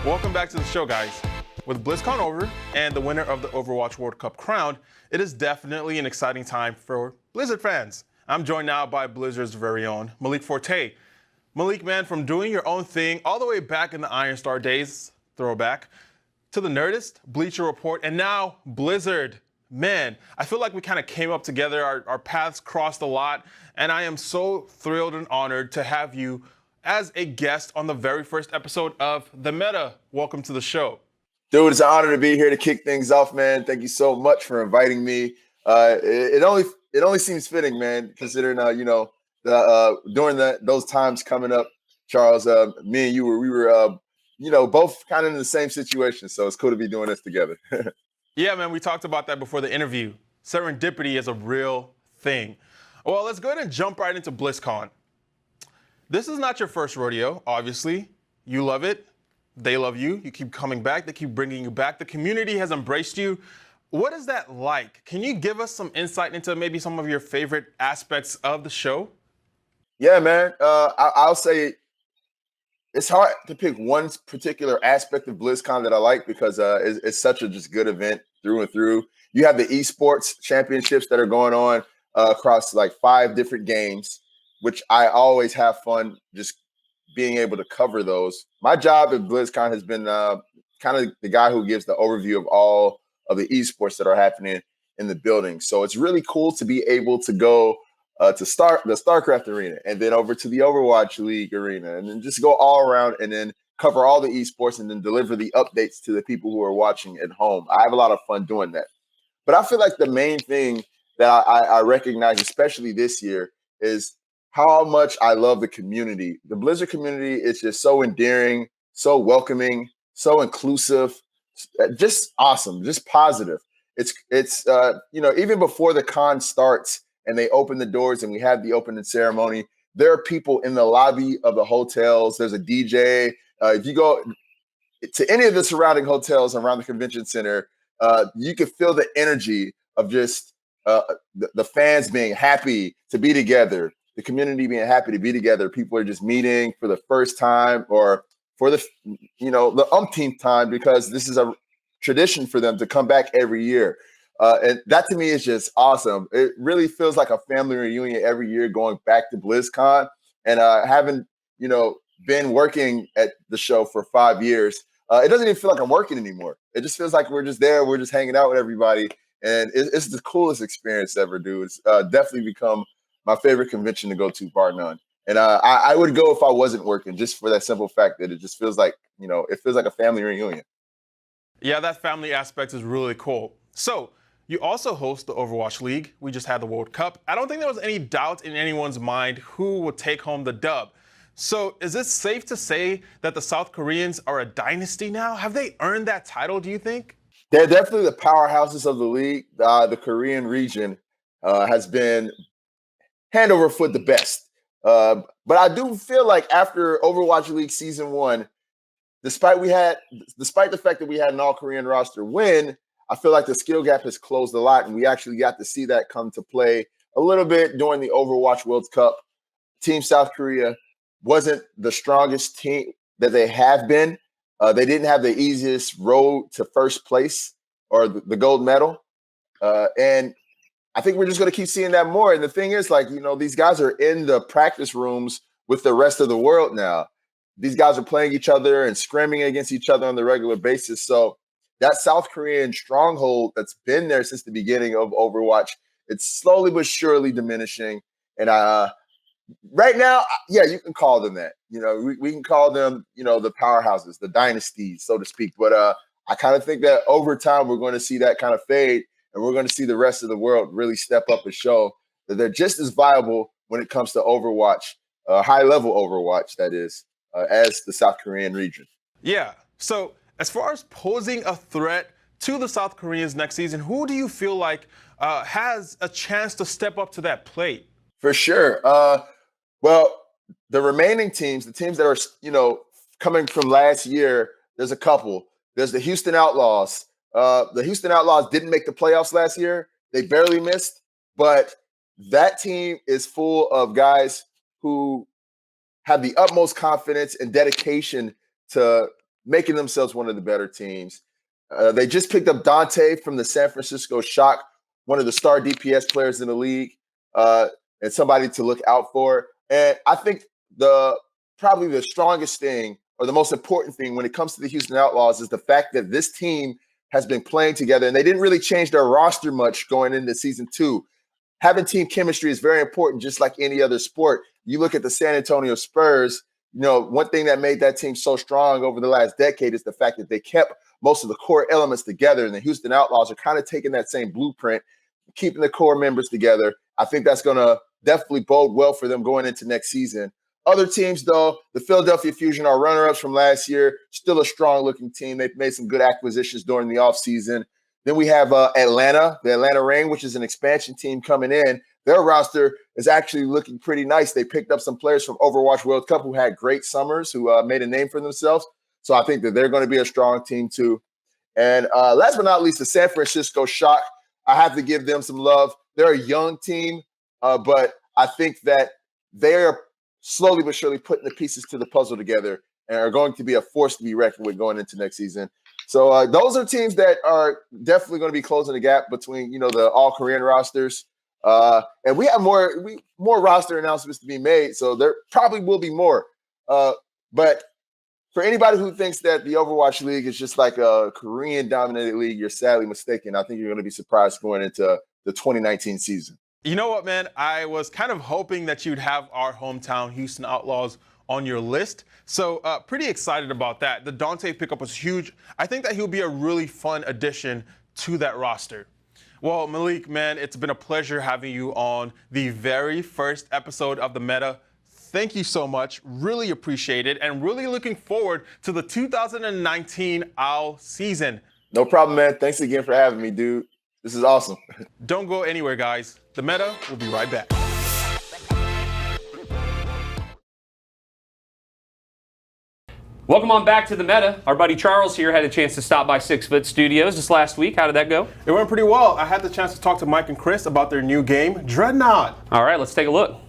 Welcome back to the show, guys. With Blizzcon over and the winner of the Overwatch World Cup crowned, it is definitely an exciting time for Blizzard fans. I'm joined now by Blizzard's very own Malik Forte. Malik, man, from doing your own thing all the way back in the Iron Star days, throwback, to the Nerdist, Bleacher Report, and now Blizzard. Man, I feel like we kind of came up together, our paths crossed a lot, and I am so thrilled and honored to have you as a guest on the very first episode of The Meta. Welcome to the show. Dude, it's an honor to be here to kick things off, man. Thank you so much for inviting me. It only seems fitting, man, considering during those times coming up, Charles, me and you were both kind of in the same situation. So it's cool to be doing this together. Yeah, man, we talked about that before the interview. Serendipity is a real thing. Well, let's go ahead and jump right into BlizzCon. This is not your first rodeo, obviously. You love it. They love you. You keep coming back. They keep bringing you back. The community has embraced you. What is that like? Can you give us some insight into maybe some of your favorite aspects of the show? Yeah, man. I'll say it's hard to pick one particular aspect of BlizzCon that I like because it's such a just good event through and through. You have the esports championships that are going on across like 5 different games, which I always have fun just being able to cover those. My job at BlizzCon has been kind of the guy who gives the overview of all of the esports that are happening in the building. So it's really cool to be able to go to the StarCraft arena and then over to the Overwatch League arena and then just go all around and then cover all the esports and then deliver the updates to the people who are watching at home. I have a lot of fun doing that. But I feel like the main thing that I recognize, especially this year, is how much I love the community. The Blizzard community is just so endearing, so welcoming, so inclusive, just awesome, just positive. It's even before the con starts and they open the doors and we have the opening ceremony, there are people in the lobby of the hotels. There's a DJ. If you go to any of the surrounding hotels around the convention center, you can feel the energy of just the fans being happy to be together, the community being happy to be together. People are just meeting for the first time or for the umpteenth time because this is a tradition for them to come back every year. And that to me is just awesome. It really feels like a family reunion every year going back to BlizzCon. And having, been working at the show for 5 years, it doesn't even feel like I'm working anymore. It just feels like we're just there. We're just hanging out with everybody. And it's the coolest experience ever, dude. It's definitely become my favorite convention to go to, bar none. And I would go if I wasn't working, just for that simple fact that it just feels like, it feels like a family reunion. Yeah, that family aspect is really cool. So, you also host the Overwatch League. We just had the World Cup. I don't think there was any doubt in anyone's mind who would take home the dub. So, is it safe to say that the South Koreans are a dynasty now? Have they earned that title, do you think? They're definitely the powerhouses of the league. The Korean region has been hand over foot the best. But I do feel like after Overwatch League Season 1, despite the fact that we had an all-Korean roster win, I feel like the skill gap has closed a lot, and we actually got to see that come to play a little bit during the Overwatch World Cup. Team South Korea wasn't the strongest team that they have been. They didn't have the easiest road to first place or the gold medal. And I think we're just going to keep seeing that more. And the thing is, these guys are in the practice rooms with the rest of the world now. These guys are playing each other and scrimming against each other on the regular basis. So that South Korean stronghold that's been there since the beginning of Overwatch, it's slowly but surely diminishing. And right now, yeah, you can call them that. We can call them, the powerhouses, the dynasties, so to speak. But I kind of think that over time, we're going to see that kind of fade. And we're going to see the rest of the world really step up and show that they're just as viable when it comes to Overwatch, high-level Overwatch, that is, as the South Korean region. Yeah. So as far as posing a threat to the South Koreans next season, who do you feel like has a chance to step up to that plate? For sure. Well, the remaining teams, the teams that are, coming from last year, there's a couple. There's the Houston Outlaws. The Houston Outlaws didn't make the playoffs last year. They barely missed, but that team is full of guys who have the utmost confidence and dedication to making themselves one of the better teams. They just picked up Dante from the San Francisco Shock, one of the star DPS players in the league, and somebody to look out for. And I think probably the strongest thing or the most important thing when it comes to the Houston Outlaws is the fact that this team has been playing together, and they didn't really change their roster much going into season 2. Having team chemistry is very important, just like any other sport. You look at the San Antonio Spurs, one thing that made that team so strong over the last decade is the fact that they kept most of the core elements together, and the Houston Outlaws are kind of taking that same blueprint, keeping the core members together. I think that's going to definitely bode well for them going into next season. Other teams, though, the Philadelphia Fusion are runner-ups from last year, still a strong-looking team. They've made some good acquisitions during the offseason. Then we have Atlanta, the Atlanta Reign, which is an expansion team coming in. Their roster is actually looking pretty nice. They picked up some players from Overwatch World Cup who had great summers, who made a name for themselves. So I think that they're going to be a strong team too. And last but not least, the San Francisco Shock. I have to give them some love. They're a young team, but I think that they're slowly but surely putting the pieces to the puzzle together and are going to be a force to be reckoned with going into next season. So those are teams that are definitely going to be closing the gap between, the all-Korean rosters. And we have more roster announcements to be made, so there probably will be more. But for anybody who thinks that the Overwatch League is just like a Korean-dominated league, you're sadly mistaken. I think you're going to be surprised going into the 2019 season. You know what, man? I was kind of hoping that you'd have our hometown Houston Outlaws on your list. So pretty excited about that. The Dante pickup was huge. I think that he'll be a really fun addition to that roster. Well, Malik, man, it's been a pleasure having you on the very first episode of The Meta. Thank you so much. Really appreciate it. And really looking forward to the 2019 OWL season. No problem, man. Thanks again for having me, dude. This is awesome. Don't go anywhere, guys. The Meta will be right back. Welcome on back to The Meta. Our buddy Charles here had a chance to stop by 6 Foot Studios this last week. How did that go? It went pretty well. I had the chance to talk to Mike and Chris about their new game, Dreadnought. All right, let's take a look.